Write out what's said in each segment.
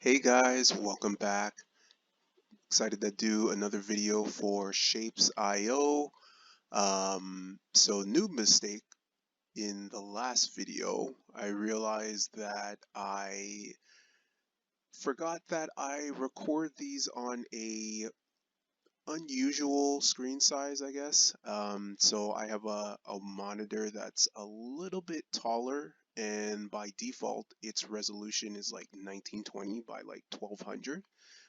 Hey guys, welcome back. Excited to do another video for Shapes.io. So new mistake in the last video, I realized that I forgot that I record these on a unusual screen size, I guess. So I have a monitor that's a little bit taller, and by default its resolution is like 1920 by like 1200,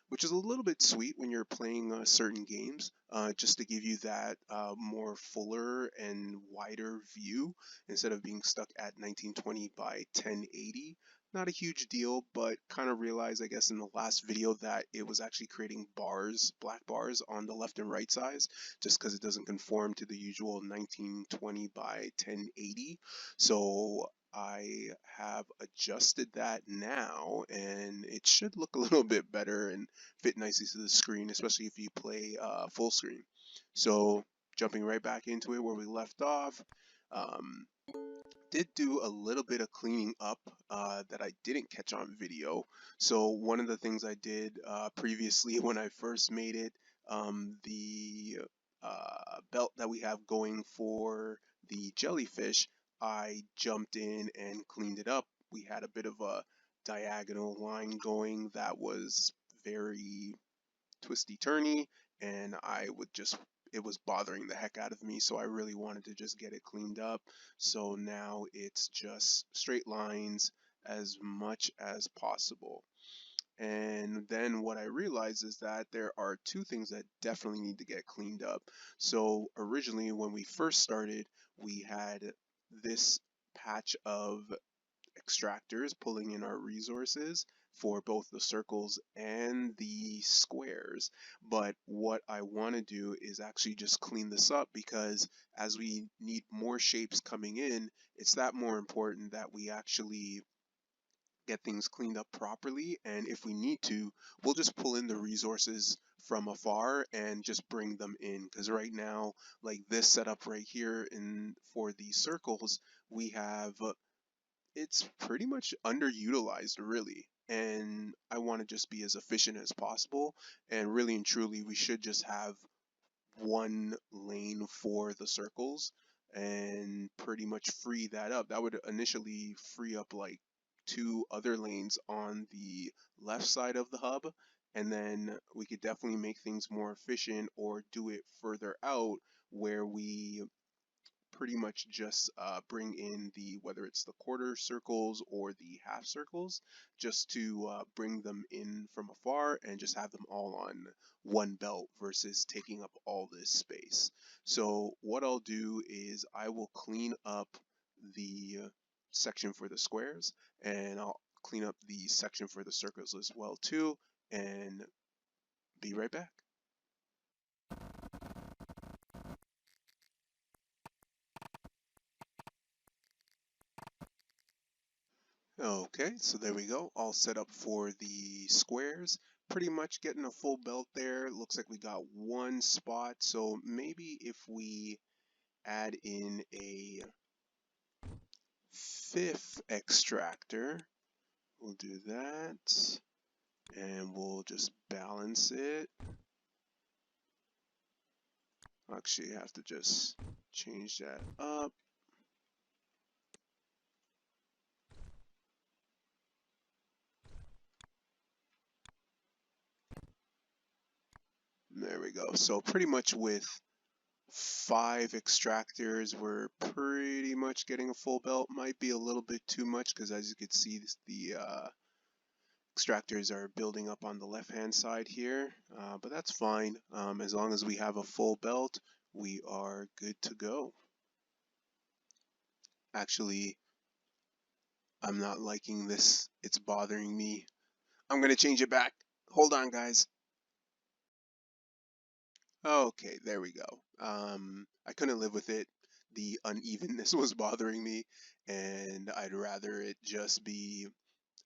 which is a little bit sweet when you're playing certain games, just to give you that more fuller and wider view instead of being stuck at 1920 by 1080. Not a huge deal, but kind of realized, I guess, in the last video that it was actually creating bars, black bars on the left and right sides, just because it doesn't conform to the usual 1920 by 1080. So I have adjusted that now, and it should look a little bit better and fit nicely to the screen, especially if you play full screen. So jumping right back into it where we left off, um, did do a little bit of cleaning up that I didn't catch on video. So one of the things I did previously when I first made it, the belt that we have going for the jellyfish, I jumped in and cleaned it up. We had a bit of a diagonal line going that was very twisty turny, and I would just, it was bothering the heck out of me, so I really wanted to just get it cleaned up. So now it's just straight lines as much as possible. And then what I realized is that there are two things that definitely need to get cleaned up. So originally when we first started, we had this patch of extractors pulling in our resources for both the circles and the squares. But what I want to do is actually just clean this up, because as we need more shapes coming in, it's that more important that we actually get things cleaned up properly. And if we need to, we'll just pull in the resources from afar and just bring them in, because right now, like this setup right here in for the circles, we have it's pretty much underutilized, really, and I want to just be as efficient as possible. And really and truly, we should just have one lane for the circles and pretty much free that up. That would initially free up like two other lanes on the left side of the hub, and then we could definitely make things more efficient or do it further out where we pretty much just bring in the, whether it's the quarter circles or the half circles, just to bring them in from afar and just have them all on one belt versus taking up all this space. So what I'll do is I will clean up the section for the squares, and I'll clean up the section for the circles as well too, and be right back. Okay, so there we go, all set up for the squares. Pretty much getting a full belt there. Looks like we got one spot, so maybe if we add in a fifth extractor, we'll do that, and we'll just balance it. Actually, I have to just change that up. There we go. So pretty much with 5 extractors, we're pretty much getting a full belt. Might be a little bit too much, because as you can see, the extractors are building up on the left hand side here, but that's fine. As long as we have a full belt, we are good to go. Actually, I'm not liking this. It's bothering me. I'm gonna change it back. Hold on, guys. Okay, there we go. I couldn't live with it. The unevenness was bothering me, and I'd rather it just be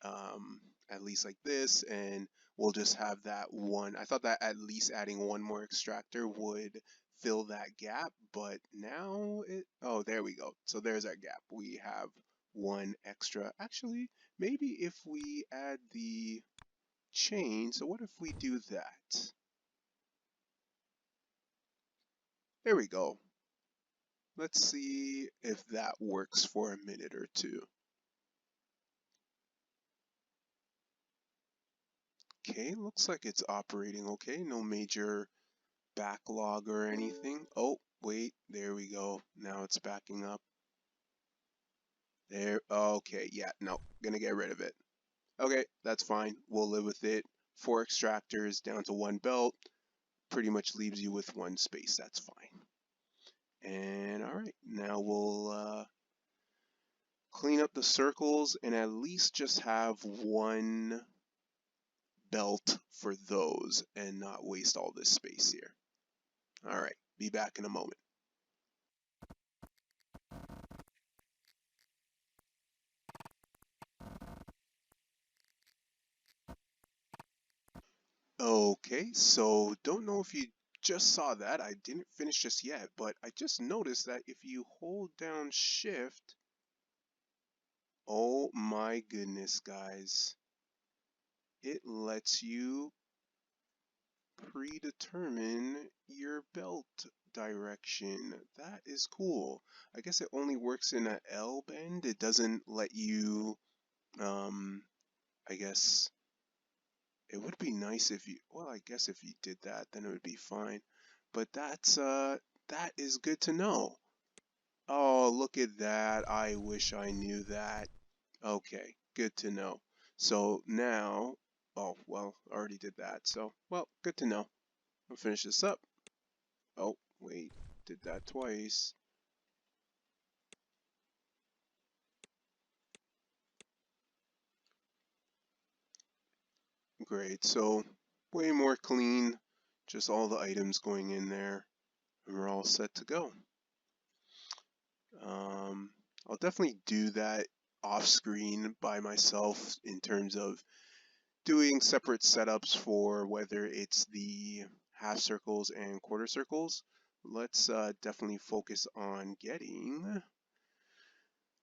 at least like this, and we'll just have that one. I thought that at least adding one more extractor would fill that gap, but now it, oh, there we go. So there's our gap. We have one extra. Actually, maybe if we add the chain. So what if we do that? There we go. Let's see if that works for a minute or two. Okay, looks like it's operating okay. No major backlog or anything. Oh, wait, there we go. Now it's backing up. There, okay, yeah, no, gonna get rid of it. Okay, that's fine. We'll live with it. 4 extractors down to 1 belt. Pretty much leaves you with 1 space. That's fine. And all right, now we'll clean up the circles and at least just have 1 belt for those and not waste all this space here. All right, be back in a moment. Okay, so don't know if you just saw that. I didn't finish just yet, but I just noticed that if you hold down shift, oh my goodness, guys, it lets you predetermine your belt direction. That is cool. I guess it only works in a L bend. It doesn't let you, I guess it would be nice if you, well, I guess if you did that, then it would be fine. But that is good to know. Oh, look at that. I wish I knew that. Okay, good to know. So now, oh, well, I already did that. So, well, good to know. I'll finish this up. Oh, wait, did that twice. Great, so way more clean, just all the items going in there, and we're all set to go. Um, I'll definitely do that off screen by myself in terms of doing separate setups for whether it's the half circles and quarter circles. Let's definitely focus on getting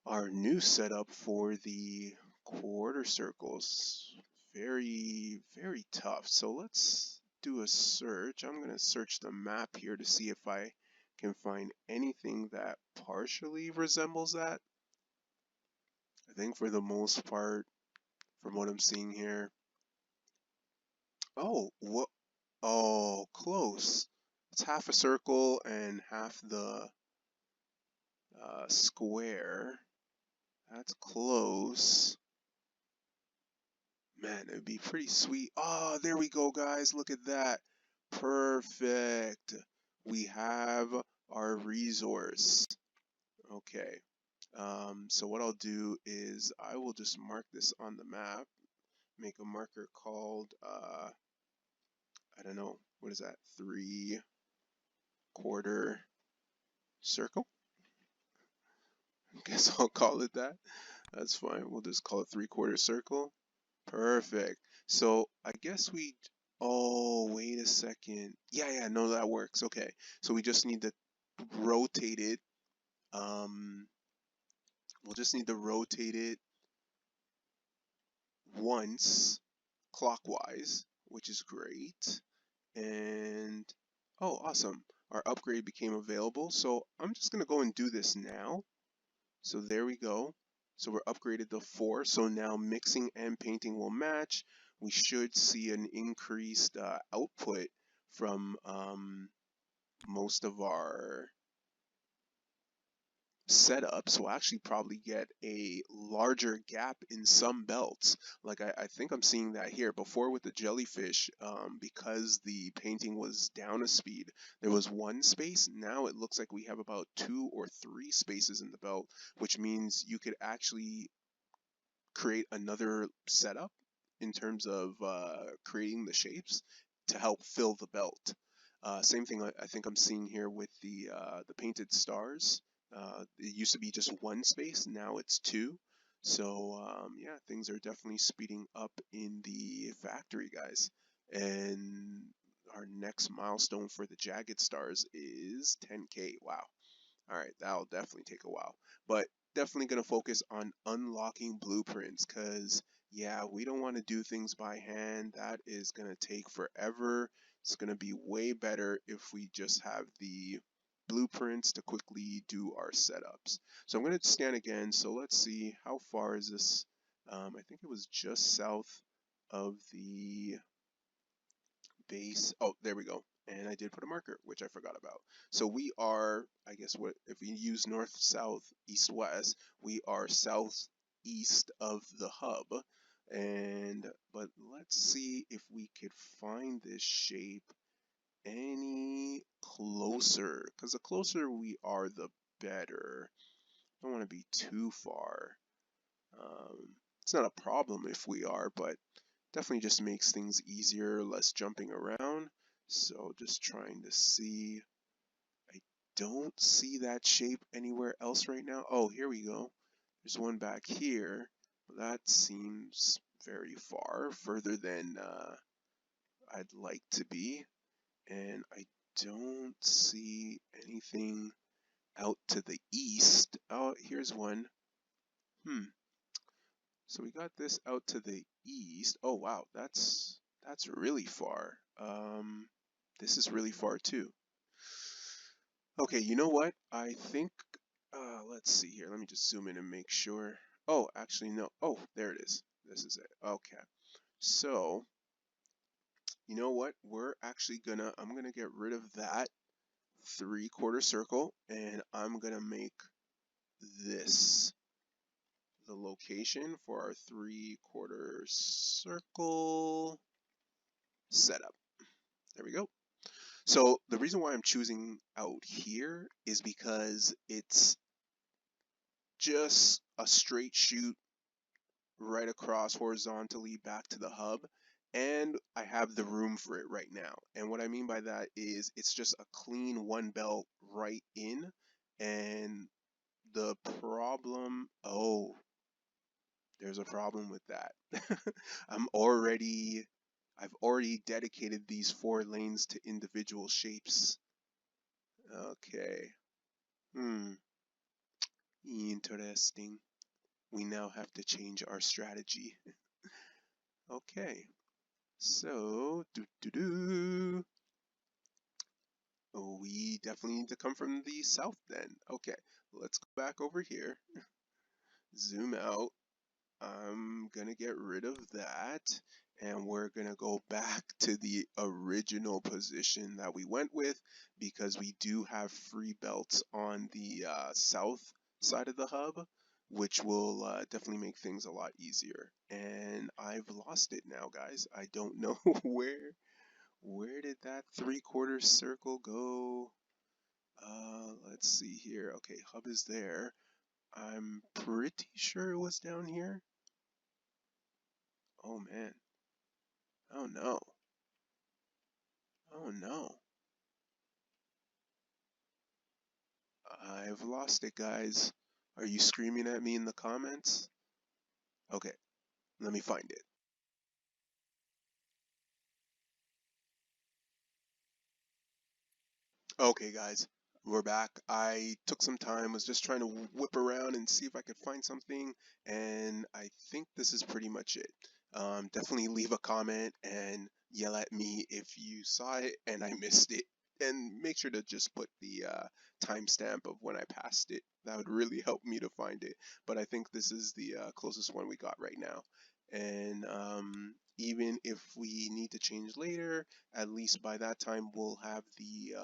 our new setup for the quarter circles. Very, very tough. So let's do a search. I'm going to search the map here to see if I can find anything that partially resembles that. I think for the most part, from what I'm seeing here, oh, what? Oh, close. It's half a circle and half the square. That's close. Man, it would be pretty sweet. Oh, there we go, guys. Look at that. Perfect. We have our resource. Okay. So what I'll do is I will just mark this on the map. Make a marker called, I don't know, what is that? 3/4 circle. I guess I'll call it that. That's fine. We'll just call it 3/4 circle. Perfect. So I guess we, oh, wait a second. Yeah, no, that works. Okay. So we just need to rotate it. Um, we'll just need to rotate it once clockwise, which is great. And, oh, awesome. Our upgrade became available. So I'm just going to go and do this now. So there we go. So we're upgraded to 4. So now mixing and painting will match. We should see an increased output from most of our setups. We'll actually probably get a larger gap in some belts. Like I think I'm seeing that here. Before with the jellyfish, because the painting was down a speed, there was 1 space. Now it looks like we have about 2 or 3 spaces in the belt, which means you could actually create another setup in terms of creating the shapes to help fill the belt. Same thing I think I'm seeing here with the painted stars. It used to be just 1 space, now it's 2. So yeah, things are definitely speeding up in the factory, guys. And our next milestone for the jagged stars is 10K. Wow. All right, that'll definitely take a while, but definitely going to focus on unlocking blueprints because yeah, we don't want to do things by hand. That is going to take forever. It's going to be way better if we just have the blueprints to quickly do our setups. So I'm going to scan again. So let's see, how far is this? I think it was just south of the base. Oh, there we go. And I did put a marker, which I forgot about. So we are, I guess, what if we use north, south, east, west, we are southeast of the hub. But let's see if we could find this shape any closer, because the closer we are, the better. Don't want to be too far. It's not a problem if we are, but definitely just makes things easier, less jumping around. So just trying to see. I don't see that shape anywhere else right now. Oh, here we go. There's one back here. That seems very far, further than I'd like to be. And I don't see anything out to the east. Oh, here's one. So we got this out to the east. Oh wow, that's really far. This is really far too. Okay, you know what? I think let's see here. Let me just zoom in and make sure. Oh, actually no. Oh, there it is. This is it. Okay. So, you know what? I'm gonna get rid of that 3/4 circle and I'm gonna make this the location for our 3/4 circle setup. There we go. So the reason why I'm choosing out here is because it's just a straight shoot right across horizontally back to the hub, and I have the room for it right now. And what I mean by that is it's just a clean one belt right in. And the problem, oh, there's a problem with that. I'm already I've already dedicated these 4 lanes to individual shapes. Okay. Interesting. We now have to change our strategy. Okay. So, oh, we definitely need to come from the south then. Okay. Let's go back over here. Zoom out. I'm gonna get rid of that, and we're gonna go back to the original position that we went with, because we do have free belts on the south side of the hub, which will definitely make things a lot easier. And I've lost it now, guys. I don't know where did that 3/4 circle go. Let's see here. Okay, hub is there. I'm pretty sure it was down here. Oh man. Oh no. Oh no. I've lost it, guys. Are you screaming at me in the comments? Okay, let me find it. Okay, guys, we're back. I took some time, was just trying to whip around and see if I could find something, and I think this is pretty much it. Definitely leave a comment and yell at me if you saw it and I missed it, and make sure to just put the timestamp of when I passed it. That would really help me to find it. But I think this is the closest one we got right now. And even if we need to change later, at least by that time we'll have the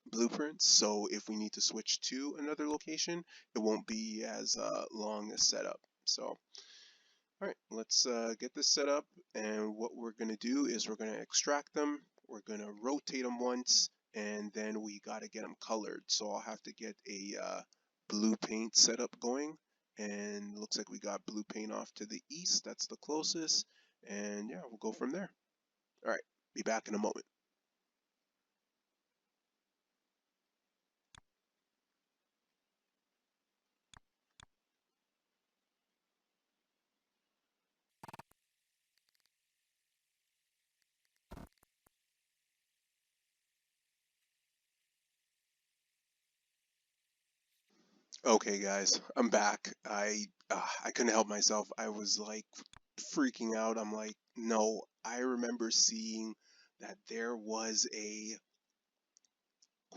blueprints. So if we need to switch to another location, it won't be as long a setup. So, all right, let's get this set up. And what we're going to do is we're going to extract them. We're going to rotate them once, and then we got to get them colored. So I'll have to get a blue paint setup going. And looks like we got blue paint off to the east. That's the closest. And yeah, we'll go from there. All right, be back in a moment. Okay, guys, I'm back. I couldn't help myself. I was like freaking out. I'm like, no, I remember seeing that there was a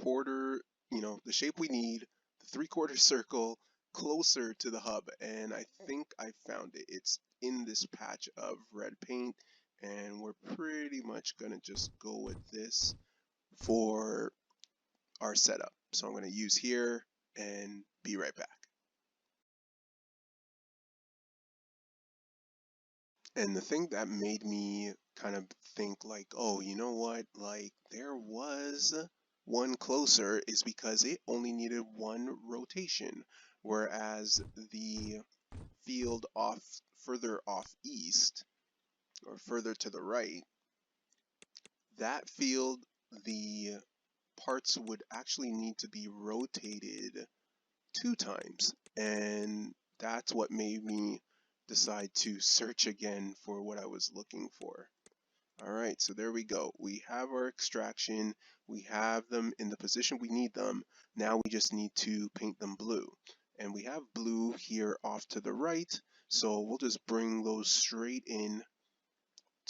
quarter, the shape we need, the three-quarter circle closer to the hub, and I think I found it. It's in this patch of red paint, and we're pretty much gonna just go with this for our setup. So I'm gonna use here and be right back. And the thing that made me kind of think like, oh, you know what? Like there was one closer is because it only needed one rotation, whereas the field off further off east or further to the right, that field, the parts would actually need to be rotated 2 times. And that's what made me decide to search again for what I was looking for. All right, so there we go. We have our extraction. We have them in the position we need them. Now we just need to paint them blue. And we have blue here off to the right, so we'll just bring those straight in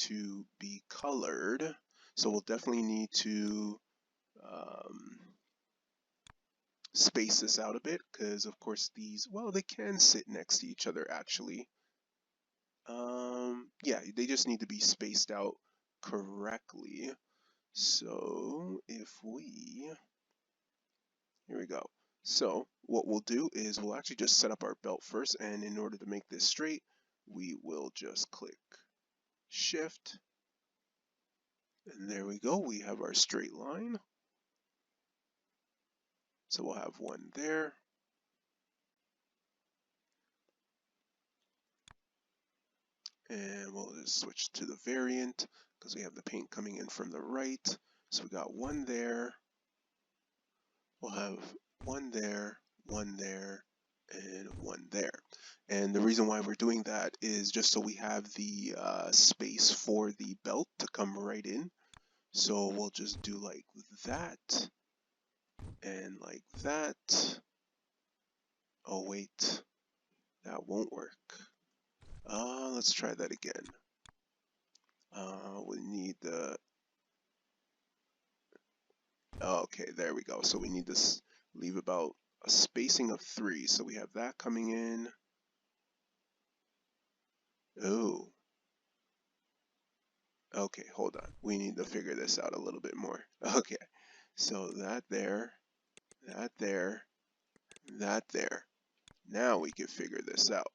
to be colored. So we'll definitely need to space this out a bit because, of course, these, well, they can sit next to each other actually. Yeah, they just need to be spaced out correctly. So if we, here we go. So what we'll do is we'll actually just set up our belt first, and in order to make this straight, we will just click Shift, and there we go. We have our straight line. So we'll have one there. And we'll just switch to the variant because we have the paint coming in from the right. So we got one there. We'll have one there, and one there. And the reason why we're doing that is just so we have the space for the belt to come right in. So we'll just do like that and like that. Oh wait, that won't work. Let's try that again. We need the, okay, there we go. So we need to leave about a spacing of 3. So we have that coming in. Oh, okay, hold on. We need to figure this out a little bit more. Okay, so that there, that there, that there. Now we can figure this out.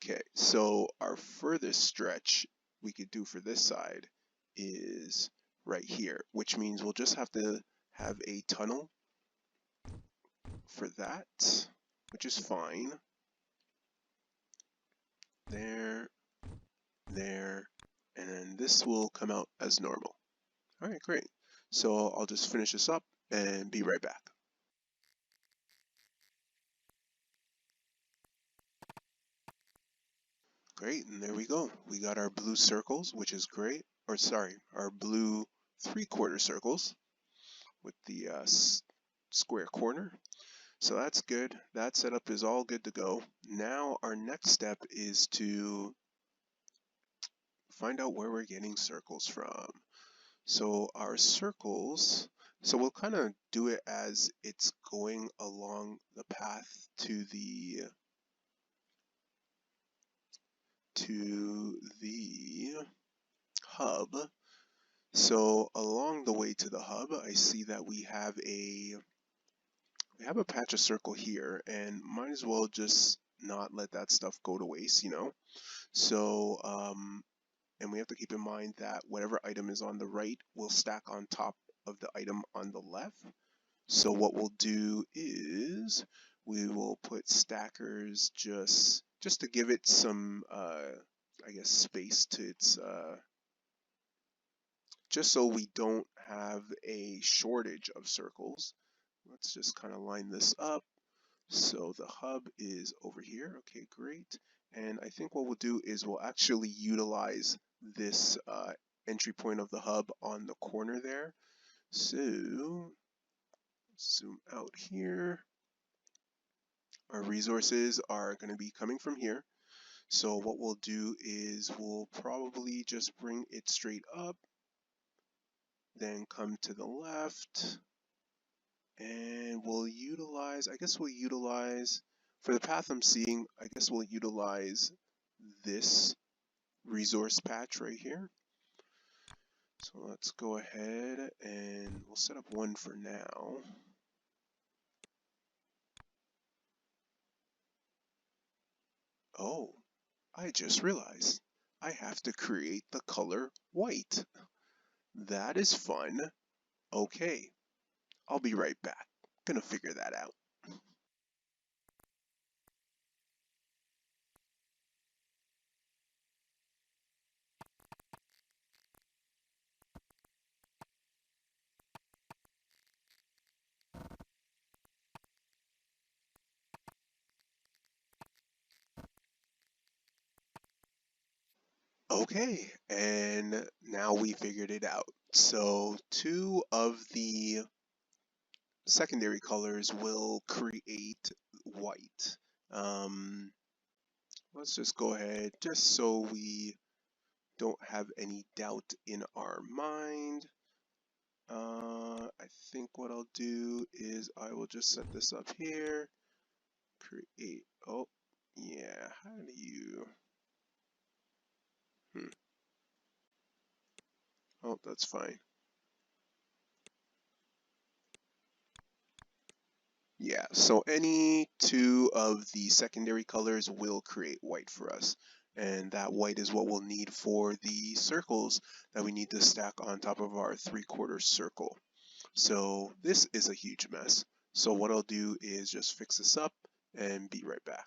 Okay, so our furthest stretch we could do for this side is right here, which means we'll just have to have a tunnel for that, which is fine. There, there, and then this will come out as normal. All right, great. So I'll just finish this up and be right back. Great, and there we go. We got our blue circles, which is great. Or sorry, our blue three-quarter circles with the square corner. So that's good. That setup is all good to go. Now our next step is to find out where we're getting circles from. So our circles, so we'll kind of do it as it's going along the path to the hub. So along the way to the hub, I see that we have a patch of circle here, and might as well just not let that stuff go to waste, So and we have to keep in mind that whatever item is on the right will stack on top of the item on the left. So what we'll do is we will put stackers just to give it some I guess space to its just so we don't have a shortage of circles. Let's just kind of line this up. So the hub is over here. Okay, great. And I think what we'll do is we'll actually utilize this entry point of the hub on the corner there. So zoom out here. Our resources are going to be coming from here. So what we'll do is we'll probably just bring it straight up, then come to the left, and we'll utilize, for the path I'm seeing, I guess we'll utilize this resource patch right here. So let's go ahead and we'll set up one for now. Oh, I just realized I have to create the color white. That is fun. Okay, I'll be right back. Gonna figure that out. Okay, and now we figured it out. So two of the secondary colors will create white. Let's just go ahead, just so we don't have any doubt in our mind. I think what I'll do is I will just set this up here. Create. Oh, yeah. How do you? Oh, that's fine. Yeah, so any two of the secondary colors will create white for us. And that white is what we'll need for the circles that we need to stack on top of our 3/4 circle. So this is a huge mess. So what I'll do is just fix this up and be right back.